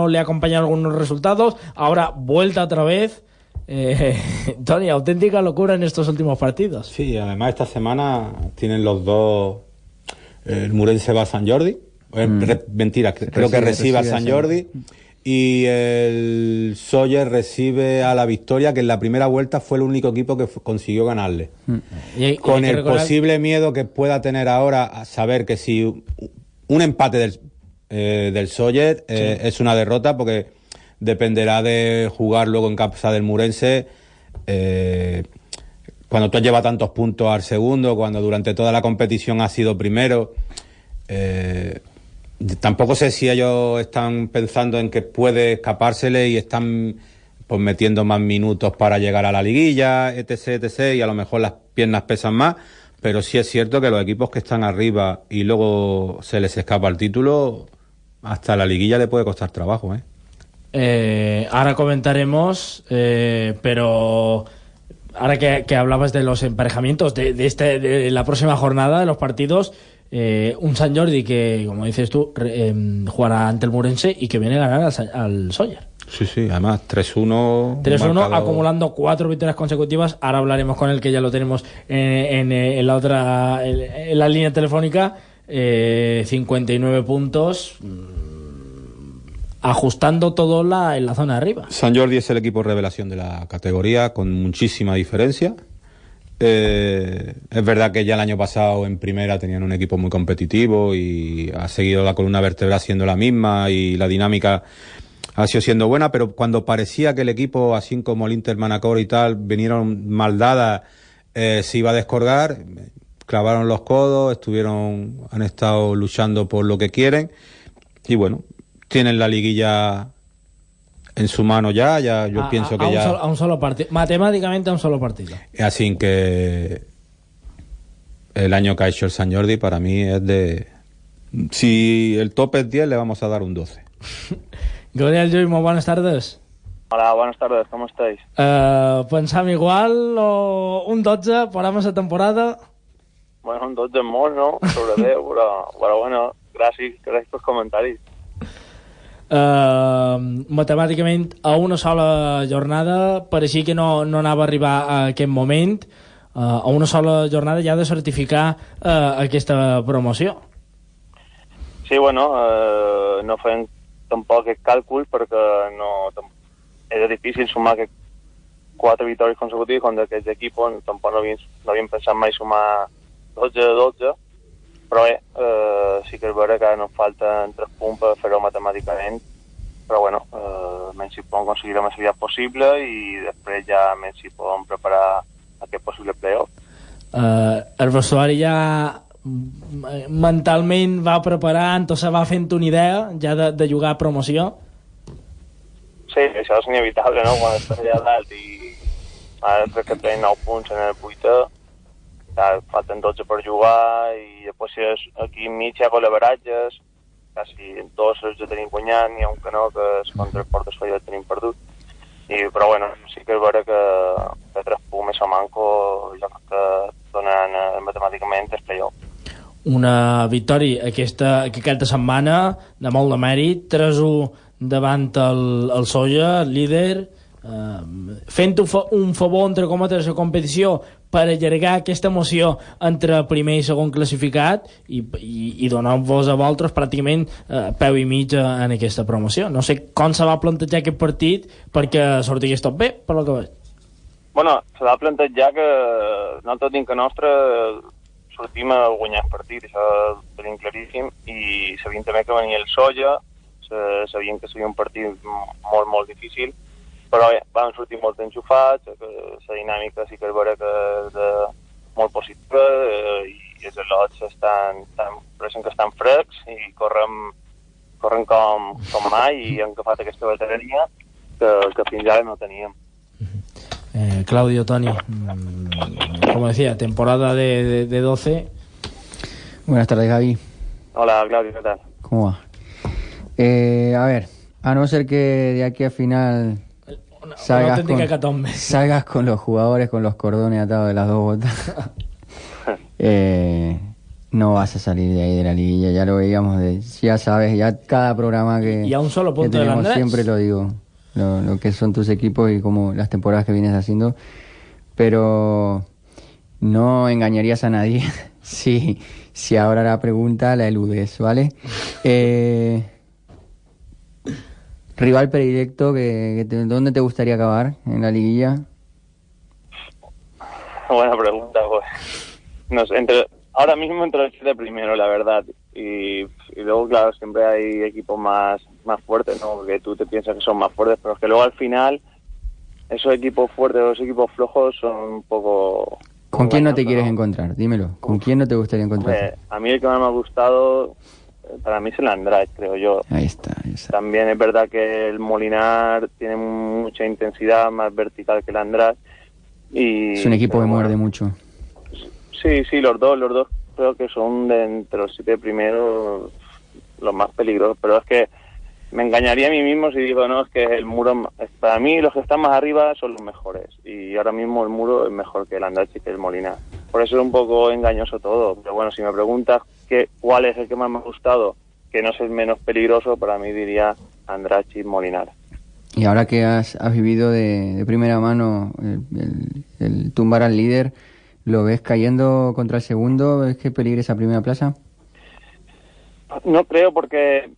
le acompañaron algunos resultados, ahora vuelta otra vez. Tony, auténtica locura en estos últimos partidos. Sí, además esta semana tienen los dos... El Murense va a Sant Jordi, mentira, creo que recibe a Sant Jordi, y el Sóller recibe a la Victoria, que en la primera vuelta fue el único equipo que consiguió ganarle. Con el posible miedo que pueda tener ahora a saber que si un empate del Sóller es una derrota, porque dependerá de jugar luego en casa del Murense. Cuando tú llevas tantos puntos al segundo, cuando durante toda la competición has sido primero, tampoco sé si ellos están pensando en que puede escapársele y están pues metiendo más minutos para llegar a la liguilla, etc, y a lo mejor las piernas pesan más, pero sí es cierto que los equipos que están arriba y luego se les escapa el título, hasta la liguilla le puede costar trabajo, ahora comentaremos, pero... Ahora que hablabas de los emparejamientos de la próxima jornada, de los partidos, un Sant Jordi que, como dices tú, jugará ante el Murense y que viene a ganar al Sóller. Sí, además 3-1. 3-1, acumulando 4 victorias consecutivas. Ahora hablaremos con él, que ya lo tenemos en la otra, en la línea telefónica. 59 puntos. Ajustando todo en la zona de arriba. Sant Jordi es el equipo revelación de la categoría, con muchísima diferencia. Es verdad que ya el año pasado en primera tenían un equipo muy competitivo y ha seguido la columna vertebral siendo la misma y la dinámica ha sido siendo buena, pero cuando parecía que el equipo, así como el Inter Manacor y tal, vinieron mal dadas, se iba a descolgar, clavaron los codos, han estado luchando por lo que quieren y bueno, tienen la liguilla en su mano ya yo pienso que ya... A un solo partido, matemáticamente a un solo partido. Así que el año que ha hecho el Sant Jordi para mí es de... Si el tope es 10 le vamos a dar un 12. Gabriel Llull, muy buenas tardes. Hola, buenas tardes, ¿cómo estáis? ¿Pensamos igual o un 12 paramos la temporada? Bueno, un 12 molt, no? Sobre 10, però bueno, gràcies pels comentaris. matemàticament a una sola jornada pareixia que no anava a arribar a aquest moment. A una sola jornada ja de certificar aquesta promoció. Sí, bueno, no fem tampoc aquest càlcul perquè era difícil sumar 4 victòries consecutives contra aquests equips, tampoc no havíem pensat mai sumar 12, però bé, sí que és vera que ara nos falten 3 punts per fer-ho matemàticament, però bueno, menys si podem aconseguir la més aviat possible i després ja menys si podem preparar aquest possible playoff. El vestuari ja mentalment va preparant o se va fent una idea ja de jugar a promoció? Sí, això és inevitable, no? Quan estàs allà dalt i ara crec que tenen 9 punts en el 8è, falten 12 per jugar i després si és aquí enmig hi ha col·laboratges, quasi 2 els ja tenim guanyant i un que no, que és contra el Port de Solla el tenim perdut. Però bueno, sí que és vera que 3 punts més o manco jo crec que donen matemàticament el playoff. Una victòria aquesta setmana de molt de mèrit, 3-1 davant el Solla, el líder, fent un favor entre cometes a la competició per allargar aquesta emoció entre primer i segon classificat i donar-vos a vosaltres pràcticament peu i mig en aquesta promoció. No sé com se va plantejar aquest partit perquè sortigués tot bé, per lo que veig. Bueno, se va plantejar que nosaltres dins que nostre sortim a guanyar el partit, això ho tenim claríssim, i sabíem també que venia el Solla, sabíem que seria un partit molt, molt difícil, però bé, vam sortir molt enxufats, la dinàmica sí que és vera que és molt positiva i els elots pareixen que estan frescs i corren com mai i han agafat aquesta veterania que fins ara no teníem. Claudio, Tony, como decía, temporada de 12. Buenas tardes, Gaby. Hola, Claudio, ¿qué tal? ¿Cómo va? A ver, a no ser que de aquí a final salgas con los jugadores con los cordones atados de las 2 botas, no vas a salir de ahí de la liguilla, ya lo veíamos, ya sabes, ya cada programa que, y a un solo punto que tenemos del siempre lo digo, lo que son tus equipos y como las temporadas que vienes haciendo, pero no engañarías a nadie si ahora la pregunta la eludes, ¿vale? Rival predilecto, ¿dónde te gustaría acabar en la liguilla? Buena pregunta, pues. No sé, ahora mismo entre el 7 primero, la verdad. Y luego, claro, siempre hay equipos más fuertes, ¿no? Porque tú te piensas que son más fuertes, pero es que luego al final esos equipos fuertes o esos equipos flojos son un poco... ¿Con quién no te quieres encontrar? Dímelo. ¿Con quién no te gustaría encontrar? A mí el que más me ha gustado... Para mí es el András, creo yo. Ahí está. También es verdad que el Molinar tiene mucha intensidad, más vertical que el András. Es un equipo que muerde mucho. Sí, los dos creo que son de entre los 7 primeros los más peligrosos. Pero es que me engañaría a mí mismo si digo, no, es que el Muro... Para mí los que están más arriba son los mejores. Y ahora mismo el Muro es mejor que el András y que el Molinar. Por eso es un poco engañoso todo. Pero bueno, si me preguntas cuál es el que más me ha gustado, que no es el menos peligroso, para mí diría Andrachi y Molinar. Y ahora que has vivido de primera mano el tumbar al líder, ¿lo ves cayendo contra el segundo? ¿Ves que peligre esa primera plaza? No creo, porque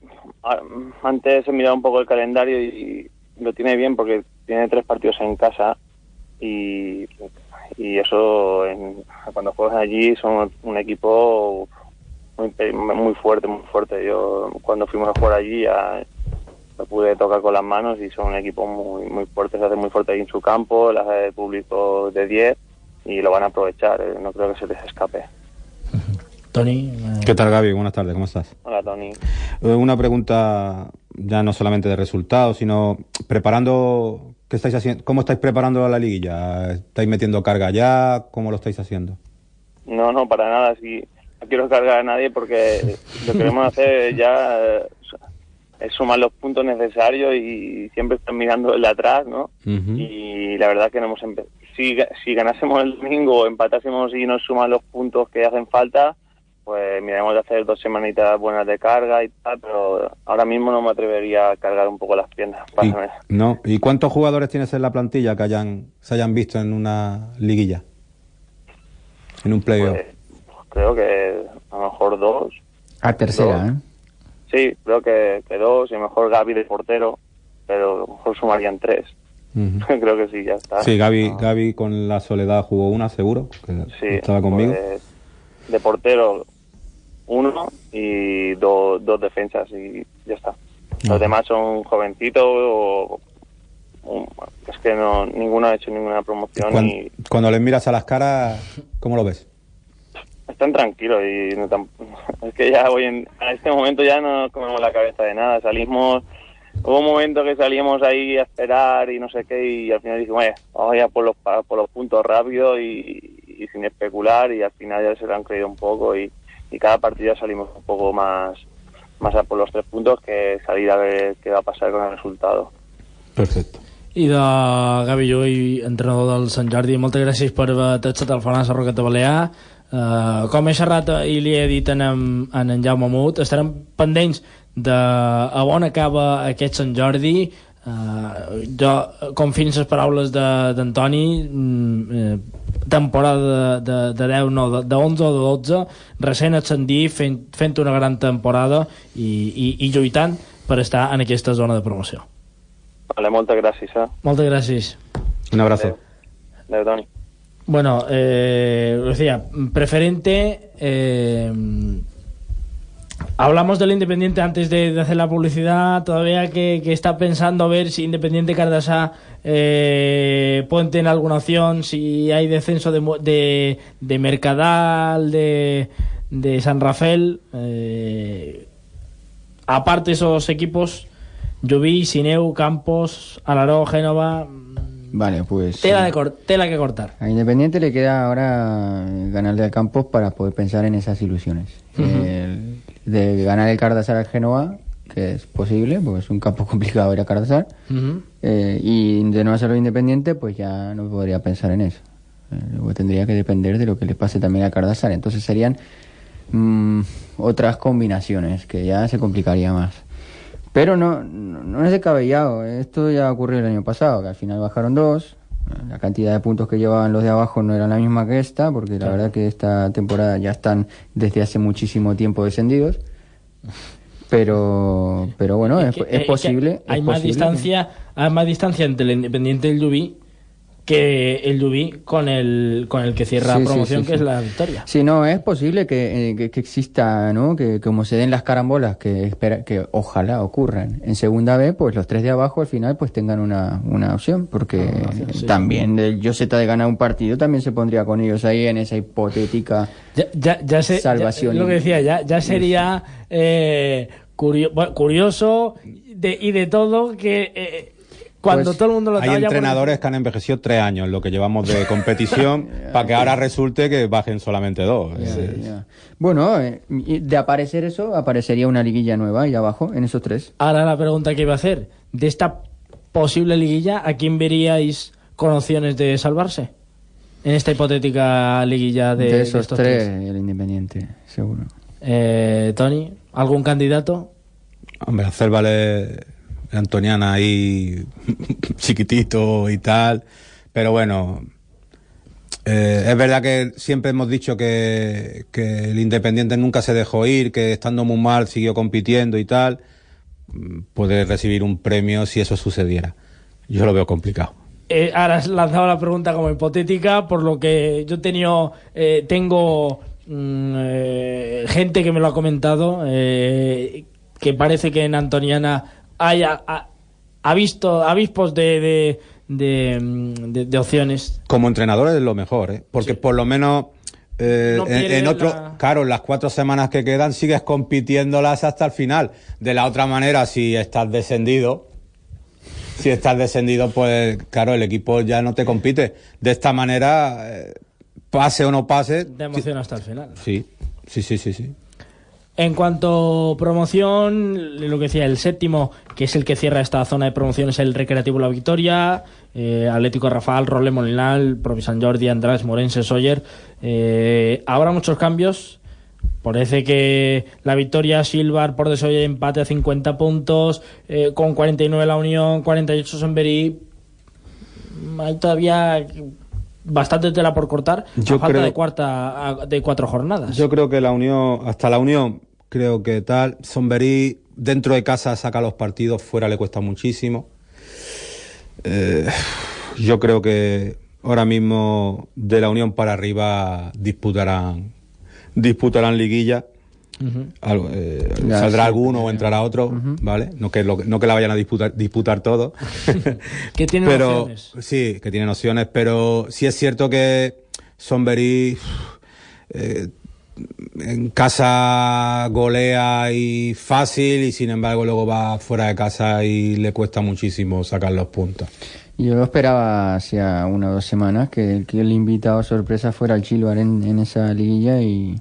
antes he mirado un poco el calendario y lo tiene bien porque tiene 3 partidos en casa y eso cuando juegas allí son un equipo muy fuerte. Yo cuando fuimos a jugar allí ya me pude tocar con las manos y son un equipo muy fuerte, se hace muy fuerte ahí en su campo, las hace de público de 10 y lo van a aprovechar, no creo que se les escape. Tony. ¿Qué tal, Gaby? Buenas tardes, ¿cómo estás? Hola, Tony. Una pregunta ya no solamente de resultados, sino preparando, ¿qué estáis haciendo? ¿Cómo estáis preparando a la liguilla? ¿Estáis metiendo carga ya? ¿Cómo lo estáis haciendo? No, para nada, sí. No quiero cargar a nadie porque lo que queremos hacer ya es sumar los puntos necesarios y siempre estar mirando el de atrás, ¿no? Uh-huh. Y la verdad que no hemos empezado. Si ganásemos el domingo o empatásemos y nos suman los puntos que hacen falta, pues miraremos de hacer 2 semanitas buenas de carga y tal, pero ahora mismo no me atrevería a cargar un poco las piernas. ¿Y cuántos jugadores tienes en la plantilla que se hayan visto en una liguilla? En un playoff. Pues, creo que a lo mejor 2. A tercera, 2. Sí, creo que 2, y a lo mejor Gaby de portero, pero a lo mejor sumarían 3. Creo que sí, ya está. Sí, Gaby con la Soledad jugó una, seguro, que sí, estaba conmigo. Pues, de portero 1 y 2 defensas y ya está. Los demás son jovencitos es que ninguno ha hecho ninguna promoción. Cuando les miras a las caras, ¿cómo lo ves? Están tranquilos y es que ya a este momento ya no comemos la cabeza de nada. Hubo un momento que salíamos ahí a esperar y no sé qué, y al final dijimos, vamos ya por los puntos rápidos y sin especular, y al final ya se lo han creído un poco y cada partido salimos un poco más a por los 3 puntos que salir a ver qué va a pasar con el resultado. Perfecto. I de Gavi Llull, entrenador del Sant Jordi, moltes gràcies per haver estat telefonant a la Roqueta Balear. Com he xerrat i li he dit en Jaume Mut, estarem pendents de a on acaba aquest Sant Jordi. Jo confio en les paraules d'Antoni, temporada de 10, no, de 11 o de 12, recent ascendit, fent una gran temporada i lluitant per estar en aquesta zona de promoció. Vale, moltes gràcies. Moltes gràcies. Un abrazo. Adeu, Toni. Bueno, decía, preferente. Hablamos del Independiente antes de hacer la publicidad. Todavía que está pensando a ver si Independiente Cardasá pueden tener alguna opción, si hay descenso de Mercadal, de San Rafael. Aparte esos equipos, Llubí, Sineu, Campos, Alaró, Génova. Vale, pues tela que cortar. A Independiente le queda ahora ganarle a Campos para poder pensar en esas ilusiones. De ganar el Cardasar al Génova, que es posible, porque es un campo complicado ir a Cardasar, y de no hacerlo Independiente, pues ya no podría pensar en eso. Luego tendría que depender de lo que le pase también a Cardasar. Entonces serían otras combinaciones que ya se complicaría más. Pero no es descabellado. Esto ya ocurrió el año pasado, que al final bajaron 2. La cantidad de puntos que llevaban los de abajo no era la misma que esta, porque la verdad que esta temporada ya están desde hace muchísimo tiempo descendidos. Pero bueno, es posible. Hay más distancia entre el Independiente y el Llubí que el Llubí con el que cierra la promoción, que es la Victoria. Sí, no, es posible que exista, ¿no? Que como se den las carambolas que ojalá ocurran en segunda B, pues los 3 de abajo al final pues tengan una opción, porque también el Joseta de ganar un partido también se pondría con ellos ahí en esa hipotética salvación. Lo que decía, ya sería curioso y de todo que... Cuando pues todo el mundo lo hay entrenadores que han envejecido 3 años en lo que llevamos de competición para que ahora resulte que bajen solamente 2. Bueno, de aparecer eso, aparecería una liguilla nueva ahí abajo, en esos 3. Ahora la pregunta que iba a hacer, de esta posible liguilla, ¿a quién veríais con opciones de salvarse? En esta hipotética liguilla de esos 3, el Independiente, seguro. Toni, ¿algún candidato? Hombre, hacer vale... Antoniana ahí chiquitito y tal, pero bueno, es verdad que siempre hemos dicho que el Independiente nunca se dejó ir, que estando muy mal siguió compitiendo y tal. Puede recibir un premio si eso sucediera. Yo lo veo complicado. Ahora has lanzado la pregunta como hipotética, por lo que yo tengo gente que me lo ha comentado, que parece que en Antoniana ha visto avispos de opciones. Como entrenador es lo mejor, porque por lo menos en otro, claro, las 4 semanas que quedan sigues compitiéndolas hasta el final. De la otra manera, si estás descendido, pues claro, el equipo ya no te compite. De esta manera, pase o no pase, te emociona hasta el final. Sí. En cuanto a promoción, lo que decía, el 7º, que es el que cierra esta zona de promoción, es el Recreativo La Victoria, Atlético Rafal, Rolle Molinal, Propi Sant Jordi, András, Morense, Sóller. Habrá muchos cambios. parece que la victoria Silvar por Desoller, empate a 50 puntos, con 49 la Unión, 48 Samberí. Hay todavía bastante tela por cortar, a falta de 4 jornadas. Yo creo que la Unión, creo que tal. Samberí dentro de casa saca los partidos, fuera le cuesta muchísimo. Yo creo que ahora mismo de la Unión para arriba disputarán liguilla. Saldrá alguno o entrará otro, ¿vale? No que la vayan a disputar todo. Que tienen opciones. Sí, que tienen opciones, pero sí es cierto que Samberí en casa golea y fácil, y sin embargo luego va fuera de casa y le cuesta muchísimo sacar los puntos. Yo lo esperaba hacía 1 o 2 semanas que el invitado sorpresa fuera el Silvar en esa liguilla, y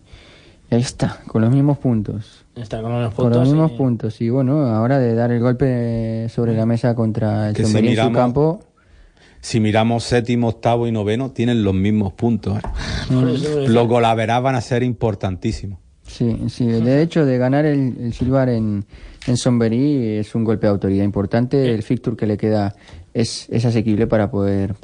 ahí está, con los mismos puntos. Con los mismos puntos. Y bueno, ahora de dar el golpe sobre la mesa contra el Samberí en su campo. Si miramos 7º, 8º y 9º, tienen los mismos puntos. Los golaveras van a ser importantísimos. Sí. De hecho, de ganar el Silvar en Samberí es un golpe de autoridad importante. El fixture que le queda es asequible para poder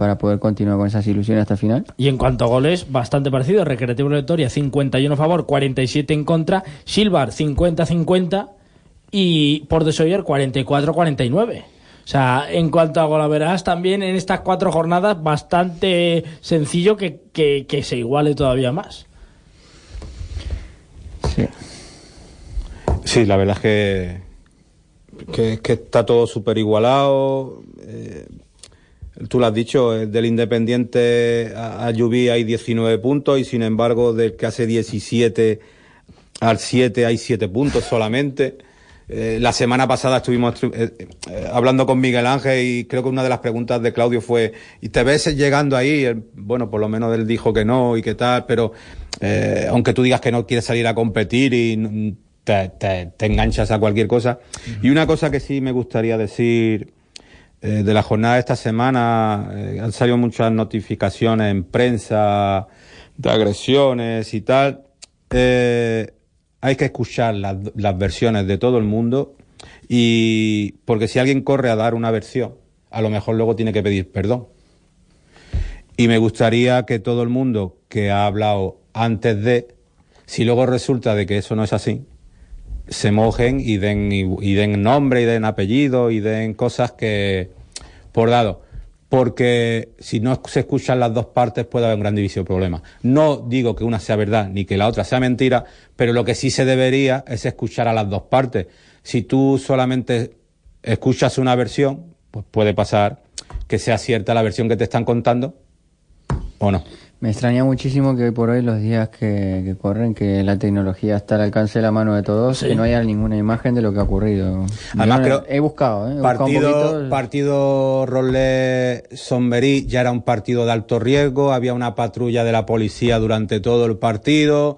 continuar con esas ilusiones hasta el final. Y en cuanto a goles, bastante parecido. Recreativo de Vitoria, 51 a favor, 47 en contra. Silvar, 50-50. Y Port Desoller, 44-49. O sea, en cuanto a golaveras, también en estas 4 jornadas, bastante sencillo que se iguale todavía más. Sí, la verdad es que está todo súper igualado. Tú lo has dicho, del Independiente a Llubí hay 19 puntos, y sin embargo del que hace 17 al 7 hay 7 puntos solamente. La semana pasada estuvimos hablando con Miguel Ángel, y creo que una de las preguntas de Claudio fue: ¿y te ves llegando ahí? Bueno, por lo menos él dijo que no y que tal, pero aunque tú digas que no quieres salir a competir y te enganchas a cualquier cosa. Y una cosa que sí me gustaría decir de la jornada de esta semana, han salido muchas notificaciones en prensa de agresiones y tal. Hay que escuchar las versiones de todo el mundo, y porque si alguien corre a dar una versión, a lo mejor luego tiene que pedir perdón. Y me gustaría que todo el mundo que ha hablado antes de, si luego resulta de que eso no es así, se mojen y den nombre y den apellido y den cosas que por dado. Porque si no se escuchan las dos partes puede haber un gran división de problemas. No digo que una sea verdad ni que la otra sea mentira, pero lo que sí se debería es escuchar a las dos partes. Si tú solamente escuchas una versión, pues puede pasar que sea cierta la versión que te están contando o no. Me extraña muchísimo que hoy por hoy, los días que corren, que la tecnología está al alcance de la mano de todos, que no haya ninguna imagen de lo que ha ocurrido. Además, he buscado, partido Rolle-Samberí ya era un partido de alto riesgo, había una patrulla de la policía durante todo el partido.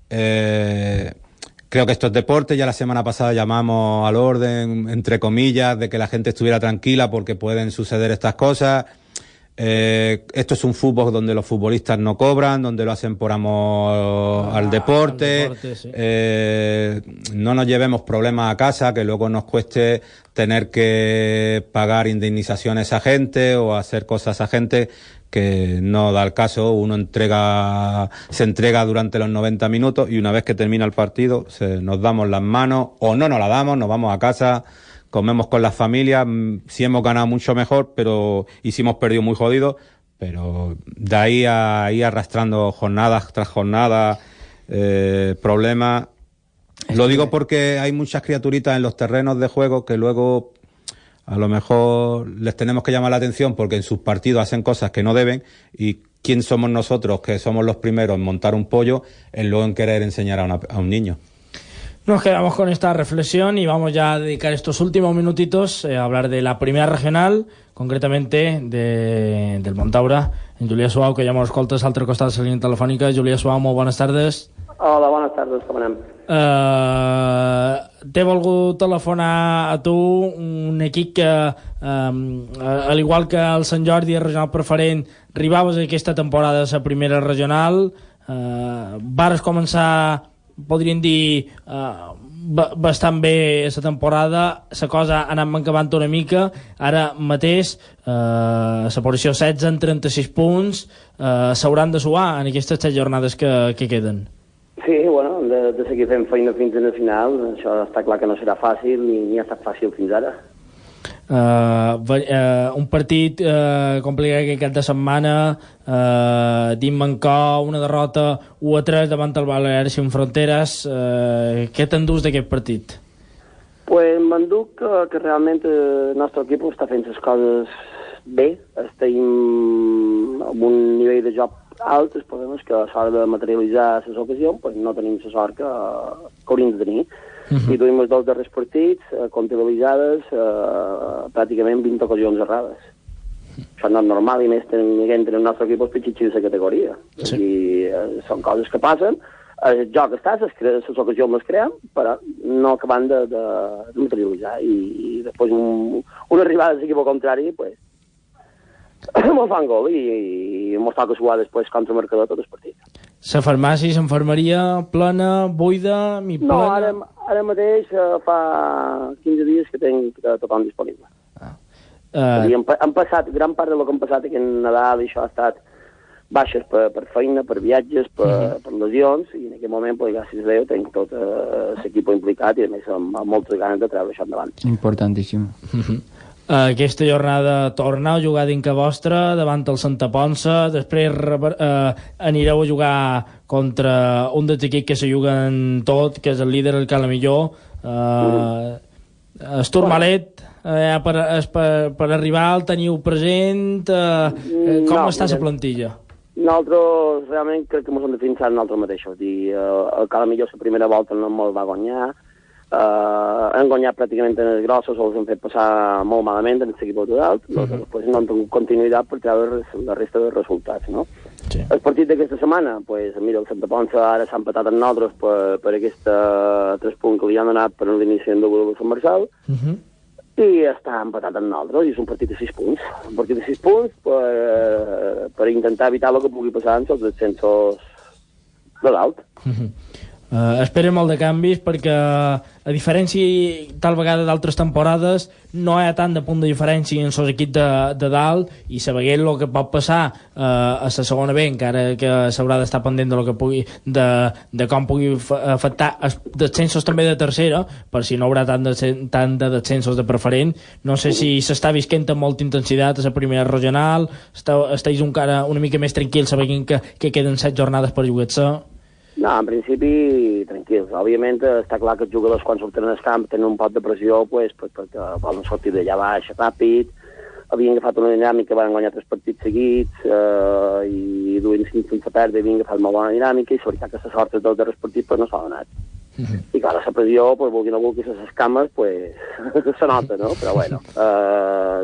Creo que esto es deporte. Ya la semana pasada llamamos al orden, entre comillas, de que la gente estuviera tranquila porque pueden suceder estas cosas. Esto es un fútbol donde los futbolistas no cobran, donde lo hacen por amor al deporte. Sí. No nos llevemos problemas a casa, que luego nos cueste tener que pagar indemnizaciones a gente o hacer cosas a gente que no da el caso. Uno se entrega durante los 90 minutos, y una vez que termina el partido nos damos las manos, o no nos la damos, nos vamos a casa, comemos con las familias. Si hemos ganado mucho mejor, y si hemos perdido muy jodido, pero de ahí a ir arrastrando jornadas tras jornadas, problemas. Lo digo porque hay muchas criaturitas en los terrenos de juego que luego a lo mejor les tenemos que llamar la atención porque en sus partidos hacen cosas que no deben, y ¿quién somos nosotros, que somos los primeros en montar un pollo, en luego en querer enseñar a un niño? Nos quedamos con esta reflexión y vamos ya a dedicar estos últimos minutitos a hablar de la primera regional, concretamente del Montaura, en Julià Suau, que ja m'ho escoltes a l'altre costat de la línia telefònica. Julià Suau, molt bones tardes. Hola, bones tardes, com anem? T'he volgut telefonar a tu, un equip que, al igual que el Sant Jordi, el regional preferent, arribaves aquesta temporada a la primera regional, vares començar podríem dir, bastant bé la temporada, la cosa ha anat mancavant una mica, ara mateix la posició 16 en 36 punts, s'hauran de suar en aquestes 7 jornades que queden. Sí, bueno, de seguir fent feina fins al final, això està clar que no serà fàcil ni ha estat fàcil fins ara. Un partit complicat aquest cap de setmana, dins Mancó, una derrota 1-3 davant el Balears sin Fronteres. Què t'endús d'aquest partit? Pues m'enduc que realment el nostre equip està fent les coses bé, estem amb un nivell de joc alt, el problema és que a l'hora de materialitzar les ocasions pues no tenim la sort que hauríem de tenir. I duim els dos darrers partits comptabilitzades pràcticament 20 ocasions errades. Això no és normal, i més tenint el nostre equip els pitxitxis de categoria. Sí. I són coses que passen, el joc està, les ocasions les creem, però no acabant de materialitzar. I després una arribada de l'equip contrari, pues, mos fan gol i mos toca suar després contra el marcador tot el partit. La farmàcia, l'infermeria, plena, buida, mi plena? No, ara mateix fa 15 dies que tenc tothom disponible. Han passat, gran part del que han passat aquí en Nadal, i això ha estat baixes per feina, per viatges, per lesions, i en aquest moment, pues, gràcies a Déu, tenc tot l'equip implicat i a més amb moltes ganes de treure això endavant. Importantíssim. Aquesta jornada torna a jugar dintre vostra davant el Santa Ponsa, després anireu a jugar contra un dels equips que se juguen tot, que és el líder, el Calamilló. El Turmalet, per arribar el teniu present, com està la plantilla? Nosaltres realment crec que ens hem de fixar nosaltres mateixos. El Calamilló la primera volta no ens va guanyar, han guanyat pràcticament en els grossos, els han fet passar molt malament en l'equip total, després no han tingut continuïtat per treure la resta de resultats, no? Sí. El partit d'aquesta setmana, pues, mira, el Santa Ponsa ara s'ha empatat amb nosaltres per aquests 3 punts que li han donat per l'inici en doble de Sant Marçal, i està empatat amb nosaltres, i és un partit de 6 punts. Un partit de 6 punts per intentar evitar el que pugui passar en els descensos de dalt. Espera molt de canvis perquè, a diferència tal vegada d'altres temporades, no hi ha tant de punt de diferència en els equips de dalt, i sabent el que pot passar a la segona B, encara que s'haurà d'estar pendent de com pugui afectar els descensos també de tercera, per si no haurà tant de descensos de preferent. No sé si s'està visquent amb molta intensitat a la primera regional, esteu encara una mica més tranquils sabent que queden 7 jornades per jugar-se. No, en principi, tranquils. Òbviament, està clar que els jugadors, quan surten al camp, tenen un pot de pressió, pues, perquè volen sortir d'allà baix ràpid. Havien agafat una dinàmica, van guanyar 3 partits seguits, i duent 5 sense perdre, havien agafat molt bona dinàmica, i la veritat que la sort dels darrers partits pues, no s'ha donat. I clar, la pressió, pues, vulgui no vulgui, les cames, pues, se nota, no? Però bueno,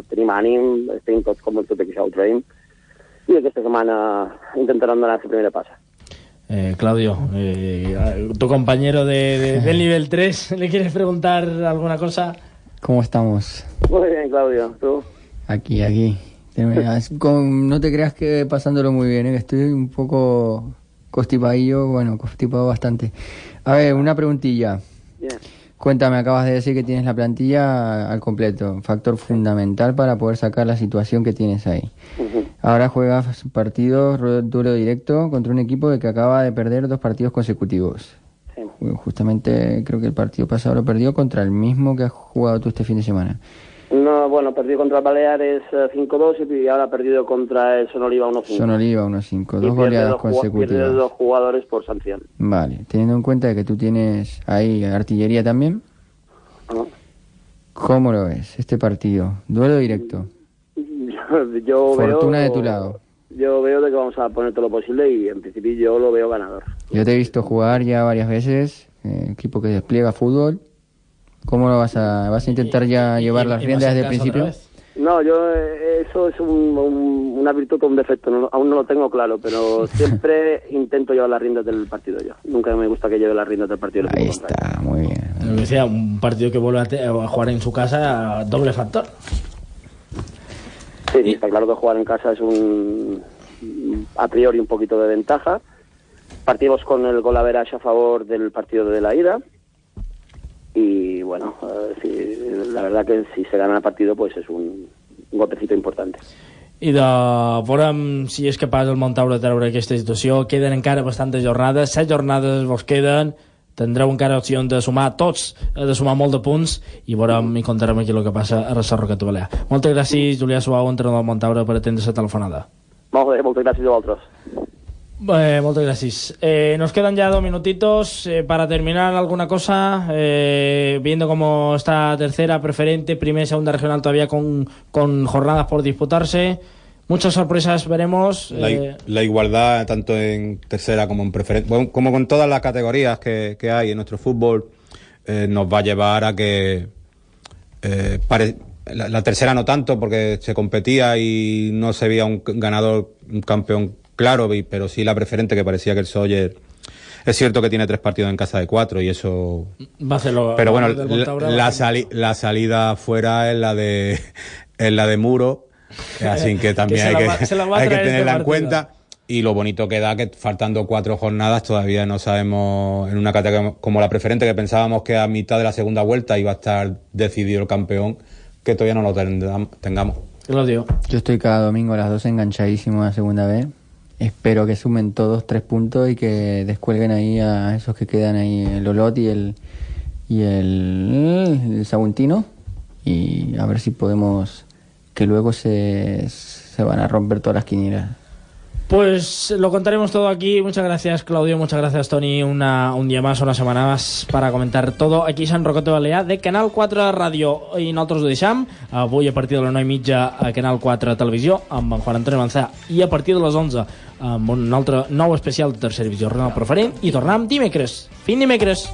tenim ànim, estem tots convençuts que això ho traiem, i aquesta setmana intentarem donar la primera passa. Claudio, tu compañero del nivel 3, ¿le quieres preguntar alguna cosa? ¿Cómo estamos? Muy bien, Claudio, ¿tú? Aquí. No te creas que pasándolo muy bien, que estoy un poco constipadillo, constipado bastante. A ver, una preguntilla. Bien. Cuéntame, acabas de decir que tienes la plantilla al completo, factor fundamental para poder sacar la situación que tienes ahí. Ahora juegas partidos duro directo contra un equipo que acaba de perder 2 partidos consecutivos. Sí. Justamente creo que el partido pasado lo perdió contra el mismo que has jugado tú este fin de semana. No, perdió contra el Baleares 5-2 y ahora ha perdido contra el Sonoliva 1-5. Sonoliva 1-5, 2 goleadas consecutivas. Pierde 2 jugadores por sanción. Vale, teniendo en cuenta que tú tienes ahí artillería también, ¿cómo lo ves este partido? Duelo directo. Yo Fortuna veo, de tu lado. Yo veo de que vamos a poner todo lo posible y en principio yo lo veo ganador. Yo te he visto jugar ya varias veces, equipo que despliega fútbol. ¿Cómo lo vas a intentar ya llevar las riendas desde el principio? No, eso es una virtud o un defecto, aún no lo tengo claro, pero siempre intento llevar las riendas del partido yo. Nunca me gusta que lleve las riendas del partido. Ahí está, muy bien. Lo decía, un partido que vuelve a jugar en su casa, doble factor. Sí, está claro que jugar en casa es a priori un poquito de ventaja, Partimos con el gol average a favor del partido de la ida. Y bueno, la verdad que si se gana el partido, pues es un golpecito importante. I veurem si és capaç el Montaure de treure aquesta situació. Queden encara bastantes jornades, 7 jornades vos queden, tindreu encara opcions de sumar tots, de sumar molt de punts, i veurem i contarem aquí el que passa a la Sarroca de Balear. Moltes gràcies, Julià Suau, entrenador del Montaure, per atendre la telefonada. Molt bé, moltes gràcies a vosaltres. Muchas gracias. Nos quedan ya 2 minutitos para terminar. ¿Alguna cosa? Viendo cómo está tercera, preferente, primera y segunda regional todavía con jornadas por disputarse. Muchas sorpresas veremos. La igualdad tanto en tercera como en preferente, bueno, como con todas las categorías que hay en nuestro fútbol, nos va a llevar a que la tercera no tanto, porque se competía y no se veía un ganador, un campeón claro, pero sí la preferente, que parecía que el Sóller, es cierto que tiene 3 partidos en casa de 4 y eso va a hacerlo, pero bueno, la salida fuera es la de Muro, así que también hay que tenerla en cuenta. Y lo bonito que da que faltando 4 jornadas todavía no sabemos, en una categoría como la preferente, que pensábamos que a mitad de la segunda vuelta iba a estar decidido el campeón, que todavía no lo tengamos. Yo estoy cada domingo a las 12 enganchadísimo a la segunda B. Espero que sumen todos 3 puntos y que descuelguen ahí a esos que quedan ahí, el Olot y el Saguntino, y a ver si podemos, que luego se van a romper todas las quinielas. Pues lo contaremos todo aquí. Muchas gracias, Claudio, muchas gracias, Toni, un día más, una semana más para comentar todo aquí a Sant Roquet de Balear de Canal 4 Ràdio, i nosaltres ho deixam avui a partir de les 9:30 a Canal 4 Televisió amb en Juan Antonio Manzà, i a partir de les 11 amb un altre nou especial de Tercera Divisió Regional Preferent, i tornem dimecres, fin dimecres.